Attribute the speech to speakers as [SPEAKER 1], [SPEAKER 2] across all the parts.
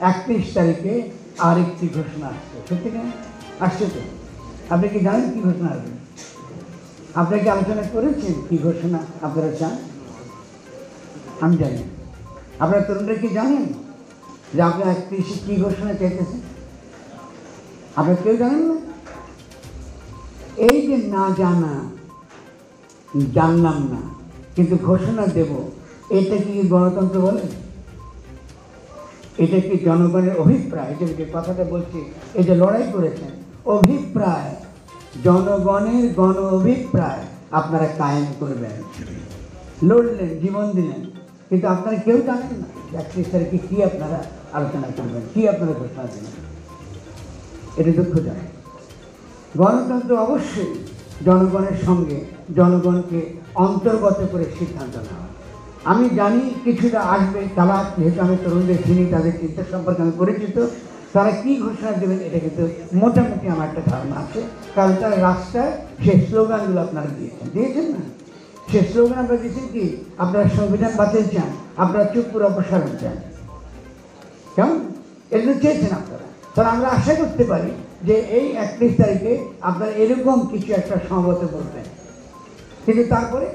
[SPEAKER 1] 31 তারিখে আরেকটি ঘোষণা আসছে, সত্যি না? আসছে তো? আপনি কি জানেন কি ঘোষণা আসবে? আপনারা কি আলোচনা করেছেন কি ঘোষণা আপনারা চান? আমি জানি। আপনারা তরুণরা কি জানেন যে আপনারা 31 কি ঘোষণা চাইতেছেন? আপনারা কেউ জানেন না? এই যে না জানা, জানলাম না কিন্তু ঘোষণা দেব, এটা কি গণতন্ত্র বলে? এটা কি জনগণের অভিপ্রায়? এটা যে কথাটা বলছি, এই যে লড়াই করেছেন, অভিপ্রায়, জনগণের গণ অভিপ্রায় আপনারা কায়েম করবেন, লড়লেন, জীবন দিলেন, কিন্তু আপনারা কেউ জানেন না 31 তারিখে কী আপনারা আলোচনা করবেন, কী আপনারা ঘোষণা দেবেন। এটা দুঃখজনক। গণতন্ত্র অবশ্যই জনগণের সঙ্গে জনগণকে অন্তর্গত করে সিদ্ধান্ত নেওয়া। আমি জানি কিছুটা আসবে, তারা যেহেতু আমি তরুণদের চিনি, তাদের চিন্তা সম্পর্কে আমি পরিচিত, তারা কী ঘোষণা দেবেন এটা কিন্তু মোটামুটি আমার একটা ধারণা আছে, কারণ তারা রাস্তায় সেই স্লোগানগুলো আপনারা দিয়েছেন না? সে স্লোগান আমরা দিয়েছেন কি, আপনারা সংবিধান বাতিল চান, আপনারা চুপুর অপসারণ চান, কেমন এগুলো চেয়েছেন আপনারা। তাহলে আমরা আশা করতে পারি যে এই 31 তারিখে আপনারা এরকম কিছু একটা সমবেত বলবেন। কিন্তু তারপরে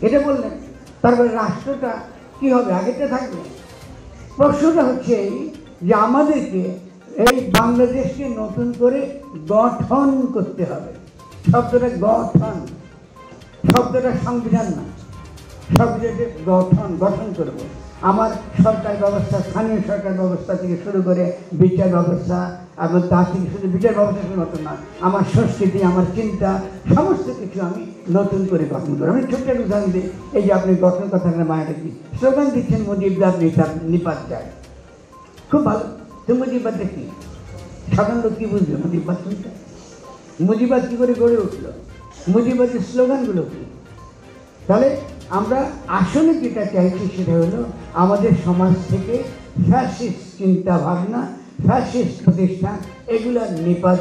[SPEAKER 1] এটা বললেন, তারপরে রাষ্ট্রটা কি হবে? আগেটা থাকবে। প্রশ্নটা হচ্ছে এই যে আমাদেরকে এই বাংলাদেশকে নতুন করে গঠন করতে হবে। শব্দটা গঠন, শব্দটা সংবিধান না, শব্দটা গঠন করব। আমার সরকার ব্যবস্থা, স্থানীয় সরকার ব্যবস্থা থেকে শুরু করে বিচার ব্যবস্থা, এবং তার থেকে শুধু বিচার ব্যবস্থা শুরু মতো না, আমার সংস্কৃতি, আমার চিন্তা, সমস্ত কিছু আমি নতুন করে গঠন করব। আমি ছোট্ট একটা উদাহরণ দিই। এই যে আপনি গঠন কথা মায়াটা কি স্লোগান দিচ্ছেন, মুজিবদার নিপাত চায়, খুব ভালো। তো মুজিববাদটা কি? সাধারণ লোক কী বুঝবে মুজিববাদ শুনতে? মুজিববাদ কী করে গড়ে উঠলো? মুজিববাদের স্লোগানগুলো কি? তাহলে আমরা আসলে যেটা চাইছি সেটা হলো আমাদের সমাজ থেকে ফ্যাসিস্ট চিন্তা ভাবনা, ফ্যাসিস্ট প্রতিষ্ঠান, এগুলো নিপাত